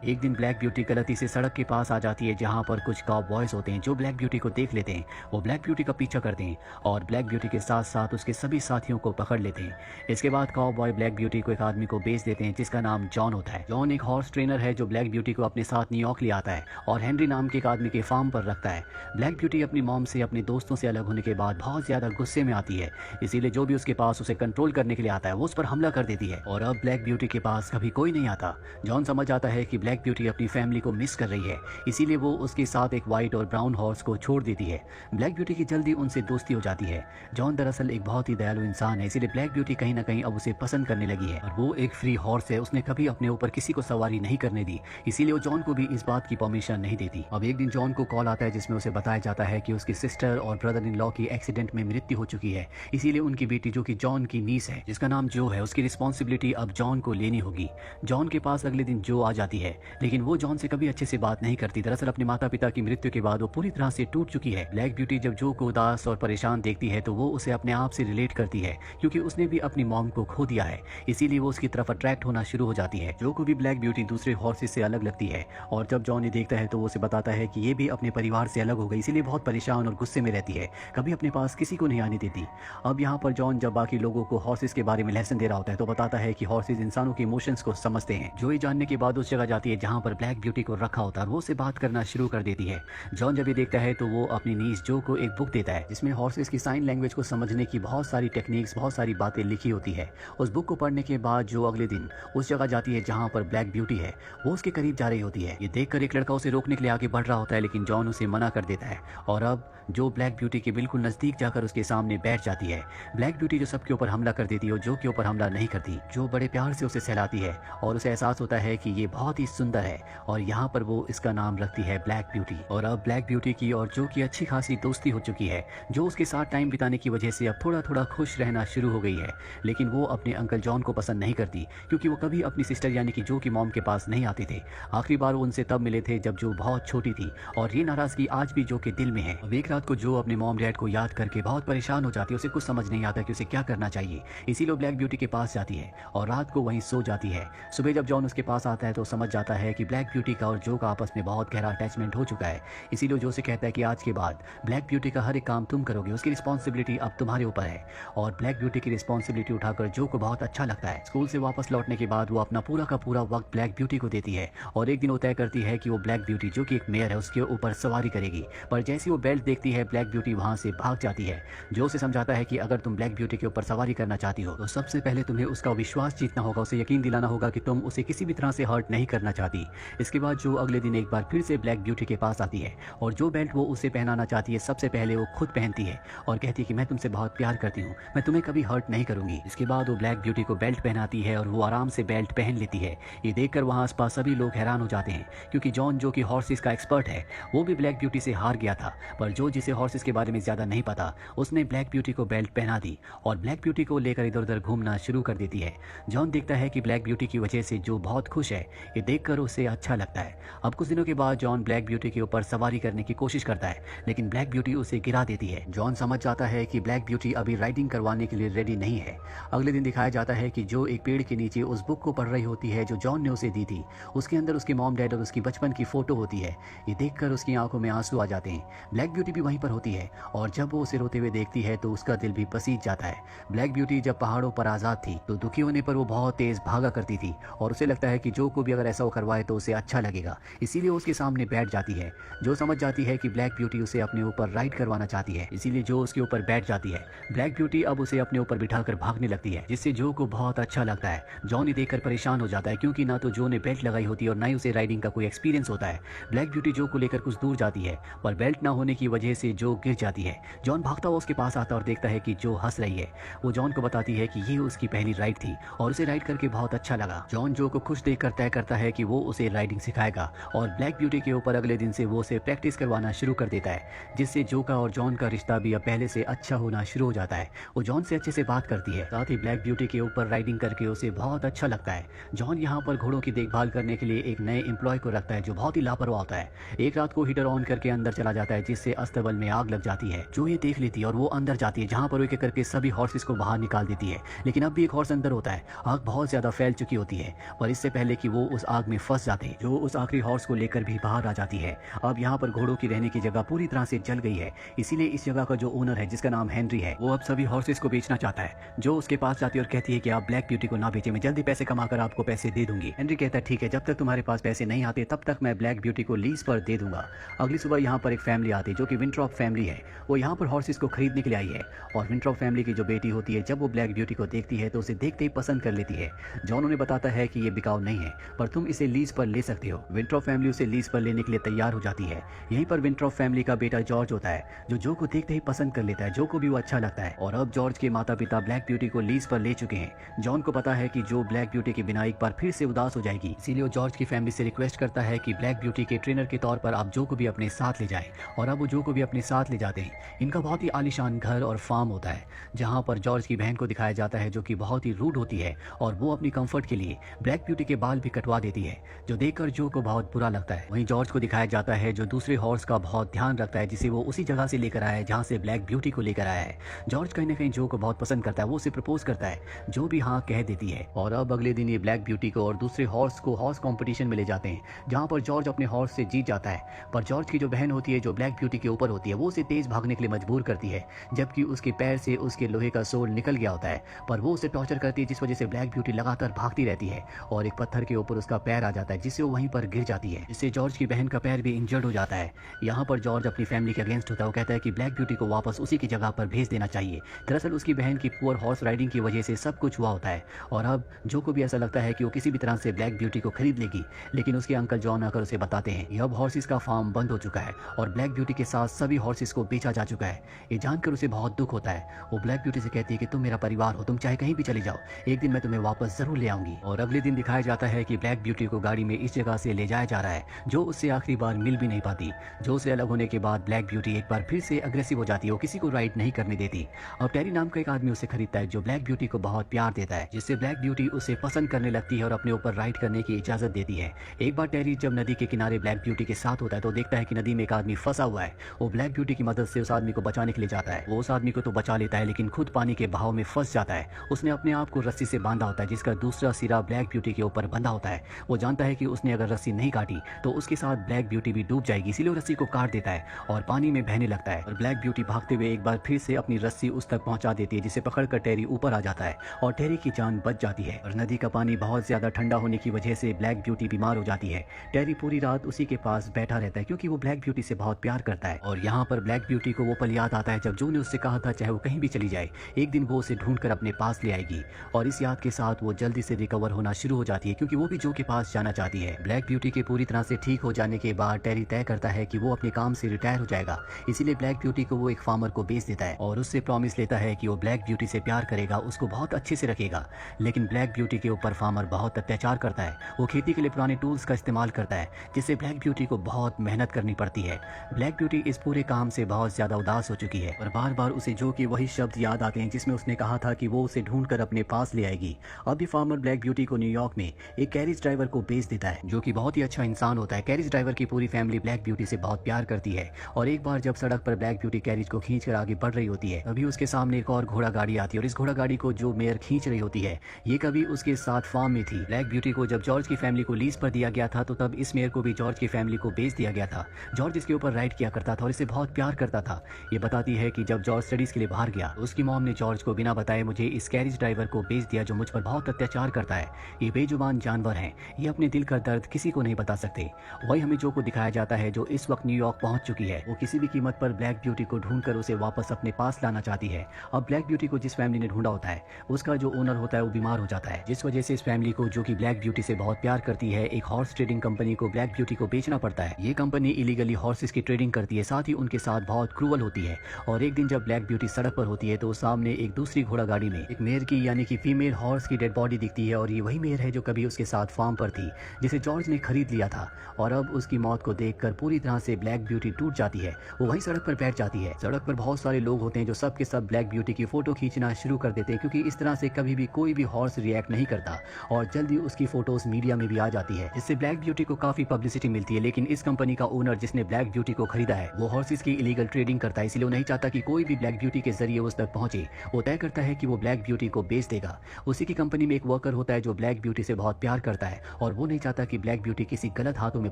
एक दिन black beauty गलती से सड़क के पास आ जाती है जहाँ पर कुछ काउबॉयज होते हैं जो ब्लैक ब्यूटी को देख लेते हैं। वो ब्लैक ब्यूटी का पीछा करते हैं और ब्लैक ब्यूटी के साथ साथ उसके सभी साथियों को पकड़ लेते हैं। इसके बाद काउबॉय ब्लैक ब्यूटी को एक आदमी को बेच देते हैं जिसका नाम जॉन होता है। जॉन एक हॉर्स ट्रेनर है जो ब्लैक ब्यूटी को अपने साथ न्यूयॉर्क ले आता है और हेनरी नाम के एक आदमी के फार्म पर रखता है। ब्लैक ब्यूटी अपनी मॉम से अपने दोस्तों से अलग होने के बाद बहुत ज्यादा गुस्से में आती है, इसीलिए जो भी उसके पास उसे कंट्रोल करने के लिए आता है वो उस पर हमला कर देती है और अब ब्लैक ब्यूटी के पास कभी कोई नहीं आता। जॉन समझ आता है कि ब्लैक ब्यूटी अपनी फैमिली को मिस कर रही है, इसीलिए वो उसके साथ एक व्हाइट और ब्राउन हॉर्स को छोड़ देती है। ब्लैक ब्यूटी की जल्दी उनसे दोस्ती हो जाती है। जॉन दरअसल एक बहुत ही दयालु इंसान है, इसीलिए ब्लैक ब्यूटी कहीं ना कहीं अब उसे पसंद करने लगी है और वो एक फ्री हॉर्स है, उसने कभी अपने ऊपर किसी को सवारी नहीं करने दी, इसीलिए वो जॉन को भी इस बात की परमिशन नहीं देती। अब एक दिन जॉन को कॉल आता है जिसमें उसे बताया जाता है कि उसकी सिस्टर और ब्रदर इन लॉ की एक्सीडेंट में मृत्यु हो चुकी है, इसीलिए उनकी बेटी जो कि जॉन की नीस है जिसका नाम जो है उसकी रिस्पॉन्सिबिलिटी अब जॉन को लेनी होगी। जॉन के पास अगले दिन जो आ जाती है लेकिन वो जॉन से कभी अच्छे से बात नहीं करती। दरअसल अपने माता पिता की मृत्यु के बाद वो पूरी तरह से टूट चुकी है। ब्लैक ब्यूटी जब जो को उदास और परेशान देखती है तो वो उसे अपने आप से रिलेट करती है क्योंकि उसने भी अपनी मॉम को खो दिया है, इसीलिए वो उसकी तरफ अट्रैक्ट होना शुरू हो जाती है। जो को भी ब्लैक ब्यूटी दूसरे हॉर्सेस से अलग लगती है और जब जॉन ये देखता है तो वो उसे बताता है कि ये भी अपने परिवार से अलग हो गई, इसीलिए बहुत परेशान और गुस्से में रहती है, कभी अपने पास किसी को नहीं आने देती। अब यहाँ पर जॉन जब बाकी लोगों को हॉर्सेस के बारे में लेसन दे रहा होता है तो बताता है कि हॉर्सेस इंसानों के इमोशंस को समझते हैं। जो ये जानने के बाद उस जगह जाती है जहाँ पर ब्लैक ब्यूटी को रखा होता है और वो उससे बात करना शुरू कर देती है। जॉन जब ये देखता है तो वो अपनी नीस जो को एक बुक देता है जिसमें हॉर्सेस की साइन लैंग्वेज को समझने की बहुत सारी टेक्निक्स, बहुत सारी बातें लिखी होती है। उस बुक को पढ़ने के बाद जो अगले दिन उस जगह जाती है जहाँ पर ब्लैक ब्यूटी है, वो उसके करीब जा रही होती है। ये देखकर एक लड़का उसे रोकने के लिए आगे बढ़ रहा होता है लेकिन जॉन उसे मना कर देता है और अब जो ब्लैक ब्यूटी के बिल्कुल नजदीक जाकर उसके सामने बैठ जाती है। ब्लैक ब्यूटी जो सबके ऊपर हमला कर देती है और जो के ऊपर हमला नहीं करती, जो बड़े प्यार से उसे सहलाती है और उसे एहसास होता है कि ये बहुत ही सुंदर है और यहाँ पर वो इसका नाम रखती है ब्लैक ब्यूटी। और अब ब्लैक ब्यूटी की और जो की अच्छी खासी दोस्ती हो चुकी है। जो उसके साथ टाइम बिताने की वजह से अब थोड़ा थोड़ा खुश रहना शुरू हो गई है, लेकिन वो अपने अंकल जॉन को पसंद नहीं करती क्योंकि वो कभी अपनी सिस्टर यानी कि जो की मॉम के पास नहीं आते थे। आखिरी बार वो उनसे तब मिले थे जब जो बहुत छोटी थी और ये नाराजगी आज भी जो के दिल में है। अब एक रात को जो अपने मॉम डैड को याद करके बहुत परेशान हो जाती है, उसे कुछ समझ नहीं आता कि उसे क्या करना चाहिए, इसीलिए ब्लैक ब्यूटी के पास जाती है और रात को वहीं सो जाती है। सुबह जब जॉन उसके पास आता है तो समझ जाता है कि ब्लैक ब्यूटी का और जो का आपस में बहुत गहरा अटैचमेंट हो चुका है, इसीलिए जो से कहता है कि आज के बाद ब्लैक ब्यूटी का हर एक काम तुम करोगे, उसकी रिस्पॉन्सिबिलिटी अब तुम्हारे ऊपर है। और ब्लैक ब्यूटी की रिस्पॉन्सिबिलिटी उठाकर जो को बहुत अच्छा लगता है। स्कूल से वापस लौटने के बाद वो अपना पूरा का पूरा वक्त ब्लैक ब्यूटी को देती है और एक दिन वो तय करती है कि वो ब्लैक ब्यूटी जो कि एक मेयर है उसके ऊपर सवारी करेगी। पर जैसे वो बेल्ट देखती है ब्लैक ब्यूटी वहां से भाग जाती है। जो उसे समझाता है कि अगर तुम ब्लैक ब्यूटी के ऊपर सवारी करना चाहती हो तो सबसे पहले तुम्हें उसका विश्वास जीतना होगा, उसे यकीन दिलाना होगा कि तुम उसे किसी भी तरह से हर्ट नहीं करना चाहती। इसके बाद जो अगले दिन एक बार फिर से ब्लैक ब्यूटी के पास आती है और जो बेल्ट वो उसे पहनाना चाहती है सबसे पहले वो खुद पहनती है और कहती है कि मैं तुमसे बहुत प्यार करती हूँ, मैं तुम्हें कभी हर्ट नहीं करूंगी। इसके बाद वो ब्लैक ब्यूटी को बेल्ट पहनाती है और वो आराम से बेल्ट पहन लेती है। ये देखकर वहाँ आसपास सभी लोग हैरान हो जाते हैं क्योंकि जॉन जो कि हॉर्सेस का एक्सपर्ट है वो भी ब्लैक ब्यूटी से हार गया था, पर जो जिसे हॉर्सेस के बारे में ज्यादा नहीं पता उसने ब्लैक ब्यूटी को बेल्ट पहना दी और ब्लैक ब्यूटी को लेकर इधर उधर घूमना शुरू कर देती है। जॉन देखता है कि ब्लैक ब्यूटी की वजह से जो बहुत खुश है, ये देखकर उसे अच्छा लगता है। अब कुछ दिनों के बाद जॉन ब्लैक ब्यूटी के ऊपर सवारी करने की कोशिश करता है लेकिन ब्लैक ब्यूटी उसे गिरा देती है। जॉन समझ जाता है कि ब्लैक ब्यूटी अभी राइडिंग करवाने के लिए रेडी नहीं है। अगले दिन दिखाया जाता है कि जो एक पेड़ के नीचे उस बुक को पढ़ रही होती है जो जॉन ने उसे दी थी। उसके अंदर उसके मॉम डैड और उसकी बचपन की फोटो होती है। ये देखकर उसकी आंखों में आंसू आ जाते हैं। ब्लैक ब्यूटी भी वहीं पर होती है और जब वो उसे रोते हुए देखती है तो उसका दिल भी पसीज जाता है। ब्लैक ब्यूटी जब पहाड़ों पर आजाद थी तो दुखी होने पर वो बहुत तेज भागा करती थी और उसे लगता है कि जो को भी अगर ऐसा वो करवाए तो उसे अच्छा लगेगा, इसीलिए उसके सामने बैठ जाती है। जो समझ जाती है कि ब्लैक ब्यूटी उसे अपने ऊपर राइड करवाना चाहती है, इसीलिए जो उसके ऊपर बैठ जाती है। ब्लैक ब्यूटी अब उसे अपने ऊपर बिठाकर भागने लगती है जिससे जो को बहुत अच्छा लगता है। जॉन ये देखकर परेशान हो जाता है क्योंकि ना तो जो ने बेल्ट लगाई होती है और ना ही उसे राइडिंग का कोई एक्सपीरियंस होता है। ब्लैक ब्यूटी जो को लेकर कुछ दूर जाती है पर बेल्ट ना होने की वजह से जो गिर जाती है। जॉन भागता हुआ उसके पास आता और देखता है कि जो हंस रही है। वो जॉन को बताती है कि ये उसकी पहली राइड थी और उसे राइड करके बहुत अच्छा लगा। जॉन जो को खुश देखकर तय करता है कि वो उसे राइडिंग सिखाएगा और ब्लैक ब्यूटी के ऊपर अगले दिन से वो उसे प्रैक्टिस करवाना शुरू कर देता है जिससे जो का और जॉन का रिश्ता भी अब पहले से अच्छा होना शुरू हो जाता है। वो जॉन से अच्छे से बात करती है, साथ ही ब्लैक ब्यूटी के ऊपर राइडिंग करके उसे बहुत अच्छा लगता है। जॉन यहाँ पर घोड़ों की देखभाल करने के लिए एक नए एम्प्लॉय को रखता है जो बहुत ही लापरवाह होता है। एक रात को हीटर ऑन करके अंदर चला जाता है जिससे अस्तबल में आग लग जाती है। जो ये देख लेती है और वो अंदर जाती है जहाँ पर एक एक करके सभी हॉर्सेस को बाहर निकाल देती है, लेकिन अब भी एक हॉर्स अंदर होता है। आग बहुत ज्यादा फैल चुकी होती है पर इससे पहले कि वो उस आग में फंस जाते हैं, जो उस आखिरी हॉर्स को लेकर भी बाहर आ जाती है। अब यहाँ पर घोड़ों की रहने की जगह पूरी तरह से जल गई है, इसीलिए इस जगह का जो ओनर है जिसका नाम हेनरी है, वो अब सभी हॉर्सेस को बेचना चाहता है। जो उसके पास जाती है और कहती है कि आप ब्लैक ब्यूटी को ना बेचे, मैं जल्दी पैसे कमाकर आपको पैसे दे दूंगी। हेनरी कहता है ठीक है, जब तक तुम्हारे पास पैसे नहीं आते तब तक मैं ब्लैक ब्यूटी को लीज पर दे दूंगा। अगली सुबह यहाँ पर एक फैमिली आती है जो कि विंट्रॉप फैमिली है। वो यहाँ पर हॉर्सेस को खरीदने के लिए आई है और विंट्रॉप फैमिली की जो बेटी होती है, जब वो ब्लैक ब्यूटी को देखती है तो उसे देखते ही पसंद कर लेती है। जॉन उन्हें बताता है कि ये बिकाऊ नहीं है, पर तुम इसे लीज पर ले सकते हो। विंट्रॉप फैमिली उसे लीज पर लेने के लिए तैयार हो जाती है। यहीं पर विंट्रॉप फैमिली का बेटा जॉर्ज होता है, जो को देखते ही पसंद कर लेता है। जो को भी वो अच्छा लगता है और अब जॉर्ज के माता पिता ब्लैक ब्यूटी को लीज पर ले चुके हैं। जॉन को पता है कि जो ब्लैक ब्यूटी के बिना एक बार फिर से उदास हो जाएगी, इसीलिए वो जॉर्ज की फैमिली से रिक्वेस्ट करता है कि ब्लैक ब्यूटी के ट्रेनर के तौर पर आप जो को भी अपने साथ ले जाएं। और अब वो जो को भी अपने साथ ले जाते हैं। इनका बहुत ही आलीशान घर और फार्म होता है, जहाँ पर जॉर्ज की बहन को दिखाया जाता है जो कि बहुत ही रूड होती है और वो अपनी कंफर्ट के लिए ब्लैक ब्यूटी के बाल भी कटवा देती है, जो देखकर जो को बहुत बुरा लगता है। वहीं जॉर्ज को दिखाया जाता है जो दूसरे हॉर्स का बहुत ध्यान रखता है, जिसे वो उसी जगह से लेकर आया है जहाँ से ब्लैक ब्यूटी को लेकर आया है। जॉर्ज कहीं ना कहीं जो को बहुत पसंद करता है, वो उसे प्रपोज करता है, जो भी हाँ कह देती है। और अब अगले दिन ये ब्लैक ब्यूटी को और दूसरे हॉर्स को हॉर्स कॉम्पिटिशन में ले जाते हैं, जहाँ पर जॉर्ज अपने हॉर्स से जीत जाता है। पर जॉर्ज की जो बहन होती है, जो ब्लैक ब्यूटी के ऊपर होती है, वो उसे तेज भागने के लिए मजबूर करती है, जबकि उसके पैर से उसके लोहे का सोल निकल गया होता है। पर वो उसे टॉर्चर करती है, जिस वजह से ब्लैक ब्यूटी लगातार भागती रहती है और एक पत्थर के ऊपर उसका पैर आ जाता है, जिससे वो वहीं पर गिर जाती है, जिससे जॉर्ज की बहन का पैर भी इंजर्ड हो जाता है। यहाँ पर जॉर्ज अपनी फैमिली के अगेंस्ट होता है। वो कहता है कि ब्लैक ब्यूटी को वापस उसी की जगह पर भेज देना चाहिए। दरअसल उसकी बहन की पुअर हॉर्स राइडिंग की वजह से सब कुछ हुआ होता है और अब जो को भी ऐसा लगता है कि वो किसी भी तरह से ब्लैक ब्यूटी को खरीद लेगी, लेकिन उसके अंकल जॉन आकर उसे बताते हैं कि अब हॉर्सेस का फार्म बंद हो चुका है और ब्लैक ब्यूटी के साथ सभी हॉर्सेस को बेचा जा चुका है। ये जानकर उसे बहुत दुख होता है। वो ब्लैक ब्यूटी से कहती है कि तुम मेरा परिवार हो, तुम चाहे कहीं भी चले जाओ, एक दिन मैं तुम्हें वापस जरूर ले आऊंगी। और अगले दिन दिखाया जाता है कि ब्लैक ब्यूटी को गाड़ी में इस जगह से ले जाया जा रहा है, जो उससे आखिरी बार मिल भी नहीं पाती। जो से अलग होने के बाद ब्लैक ब्यूटी एक बार फिर से अग्रेसिव हो जाती है, वो किसी को राइड नहीं करने देती। और टेरी नाम का एक आदमी उसे खरीदता है, जो ब्लैक ब्यूटी को बहुत प्यार देता है, जिससे ब्लैक ब्यूटी उसे पसंद करने लगती है और अपने ऊपर राइड करने की इजाजत देती है। एक बार टेरी जब नदी के किनारे ब्लैक ब्यूटी के साथ होता है तो देखता है कि नदी में एक आदमी फंसा हुआ है। वो ब्लैक ब्यूटी की मदद से उस आदमी को बचाने के लिए जाता है। वो उस आदमी को तो बचा लेता है, लेकिन खुद पानी के बहाव में फंस जाता है। उसने अपने आप को रस्सी से बांधा होता है, जिसका दूसरा सिरा ब्लैक ब्यूटी के ऊपर बंधा होता है। वो जानता है कि उसने अगर रस्सी नहीं काटी तो उसके साथ ब्लैक ब्यूटी भी डूब जाएगी, इसीलिए वो रस्सी को काट देता है और पानी में बहने लगता है। और ब्लैक ब्यूटी भागते हुए एक बार फिर से अपनी रस्सी उस तक पहुंचा देती है, जिसे पकड़कर टेरी ऊपर आ जाता है और टेरी की जान बच जाती है। और नदी का पानी बहुत ज्यादा ठंडा होने की वजह से ब्लैक ब्यूटी बीमार हो जाती है। टेरी पूरी रात उसी के पास बैठा रहता है, क्योंकि वो ब्लैक ब्यूटी से बहुत प्यार करता है। और यहाँ पर ब्लैक ब्यूटी को वो पल याद आता है जब जो ने उससे कहा था चाहे वो कहीं भी चली जाए, एक दिन वो उसे ढूंढकर अपने पास ले आएगी। और इस याद के साथ वो जल्दी से रिकवर होना शुरू हो जाती है, क्योंकि वो भी जो के पास जाना चाहती है। ब्लैक ब्यूटी के पूरी तरह से ठीक हो जाने के बाद टेरी तय करता है कि वो अपने काम से रिटायर हो जाएगा, इसीलिए ब्लैक ब्यूटी को वो एक फार्मर को बेच देता है और उससे प्रॉमिस लेता है कि वो ब्लैक ब्यूटी से प्यार करेगा, उसको बहुत अच्छे से रखेगा। लेकिन ब्लैक ब्यूटी के ऊपर फार्मर बहुत अत्याचार करता है। वो खेती के लिए पुराने टूल्स का इस्तेमाल करता है, जिससे ब्लैक ब्यूटी को बहुत मेहनत करनी पड़ती है। ब्लैक ब्यूटी इस पूरे काम से बहुत ज्यादा उदास हो चुकी है और बार बार उसे जो कि वही शब्द याद आते हैं जिसमें उसने कहा था कि वो उसे ढूंढकर अपने पास ले आएगी। अब भी फार्मर ब्लैक ब्यूटी को न्यूयॉर्क में एक कैरेज ड्राइवर को बेच देता है, जो कि बहुत ही अच्छा इंसान होता है। कैरेज ड्राइवर की पूरी फैमिली ब्लैक ब्यूटी से बहुत प्यार करती है और एक बार जब सड़क पर ब्लैक ब्यूटी कैरेज को खींचकर आगे बढ़ रही होती है, तभी उसके सामने एक और घोड़ा गाड़ी आती है और इस घोड़ा गाड़ी को जो मेयर खींच रही होती है, ये कभी उसके साथ फार्म में थी। ब्लैक ब्यूटी को जब जॉर्ज की फैमिली को लीज पर दिया गया था, तो तब इस मेयर को भी जॉर्ज की फैमिली को बेच दिया गया था। जॉर्ज इसके ऊपर राइड किया करता था और इसे बहुत प्यार करता था। ये बताती है कि जब जॉर्ज स्टडीज के लिए बाहर गया, तो उसकी मॉम ने जॉर्ज को बिना बताए मुझे इस कैरेज ड्राइवर को बेच दिया, जो मुझ पर बहुत अत्याचार करता है। ये बेजुबान जानवर हैं, ये अपने दिल का दर्द किसी को नहीं बता सकते। वही हमें जो को दिखाया जाता है, जो इस वक्त न्यूयॉर्क पहुंच चुकी है। वो किसी भी कीमत पर ब्लैक ब्यूटी को ढूंढकर उसे वापस अपने पास लाना चाहती है। अब ब्लैक ब्यूटी को जिस फैमिली ने ढूंढा होता है, उसका जो ओनर होता है वो बीमार हो जाता है, जिस वजह से इस फैमिली को, जो कि ब्लैक ब्यूटी से बहुत प्यार करती है, एक हॉर्स ट्रेडिंग कंपनी को ब्लैक ब्यूटी को बेचना पड़ता है। ये कंपनी इलीगली हॉर्सेस की ट्रेडिंग करती है, साथ ही उनके साथ बहुत क्रूअल होती है। और एक दिन जब ब्लैक ब्यूटी सड़क पर होती है, तो सामने एक दूसरी घोड़ा गाड़ी में एक मेयर की, यानी कि फीमेल हॉर्स की डेड बॉडी दिखती है। और ये वही मेयर है जो कभी उसके साथ फार्म पर थी, जिसे जॉर्ज ने खरीद लिया था। और अब उसकी मौत को देखकर पूरी तरह से ब्लैक ब्यूटी टूट जाती है। वो वही सड़क पर बैठ जाती है। सड़क पर बहुत सारे लोग होते हैं जो सब के सब ब्लैक ब्यूटी की फोटो खींचना शुरू कर देते हैं, क्योंकि इस तरह से कभी भी कोई भी हॉर्स रिएक्ट नहीं करता और जल्दी उसकी फोटोज मीडिया में भी आ जाती है, जिससे ब्लैक ब्यूटी को काफी पब्लिसिटी मिलती है। लेकिन इस कंपनी का ओनर, जिसने ब्लैक ब्यूटी को खरीदा है, वो हॉर्सेस की इलीगल ट्रेडिंग करता है, इसलिए वो नहीं चाहता कि कोई भी ब्लैक ब्यूटी के जरिए उस तक पहुंचे। वो तय करता है कि वो ब्लैक ब्यूटी को बेच देगा। उसी की कंपनी में एक वर्कर होता है जो ब्लैक ब्यूटी से बहुत प्यार करता है और वो नहीं चाहता कि ब्लैक ब्यूटी किसी गलत हाथों में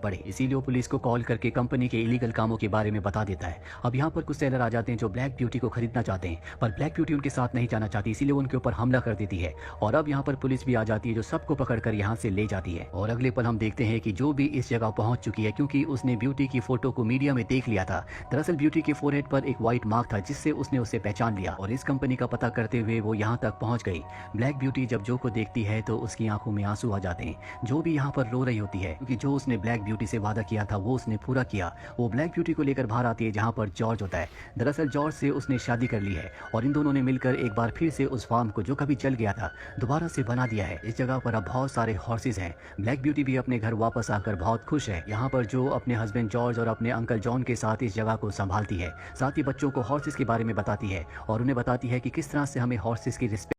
पड़े, इसीलिए वो पुलिस को कॉल करके कंपनी के इलीगल कामों के बारे में बता देता है। अब यहाँ पर कुछ सेलर आ जाते हैं जो ब्लैक ब्यूटी को खरीदना चाहते हैं, पर ब्लैक ब्यूटी उनके साथ नहीं जाना चाहती, इसीलिए वो उनके ऊपर हमला कर देती है। और अब यहाँ पर पुलिस भी आ जाती है जो सबको पकड़कर यहाँ से ले जाती है। और अगले पल हम देखते हैं कि जो भी इस जगह पहुंच चुकी है, क्योंकि उसने ब्यूटी की फोटो को मीडिया में देख लिया था। दरअसल ब्यूटी के फोरहेड पर एक व्हाइट मार्क था जिससे उसने उसे पहचान लिया और इस कंपनी का पता करते हुए वो यहाँ तक पहुंच गई। ब्लैक ब्यूटी जब जो को देखती है तो उसकी आंखों में आंसू आ जाते हैं। जो भी यहाँ पर रो रही होती है क्योंकि जो उसने ब्लैक ब्यूटी से वादा किया था वो उसने पूरा किया। वो ब्लैक ब्यूटी को लेकर बाहर आती है जहाँ पर जॉर्ज होता है। दरअसल जॉर्ज से उसने शादी कर ली है और इन दोनों ने मिलकर एक बार फिर से उस फार्म को जो कभी जल गया था दोबारा से बना दिया है। इस जगह पर अब बहुत सारे हॉर्सेस हैं। ब्लैक ब्यूटी भी अपने घर वापस आकर बहुत खुश है। यहाँ पर जो अपने हस्बैंड जॉर्ज और अपने अंकल जॉन के साथ इस जगह को संभालती है, साथ ही बच्चों को हॉर्सेस के बारे में बताती है और उन्हें बताती है कि किस तरह से हमें हॉर्सेस की रिस्पेक्ट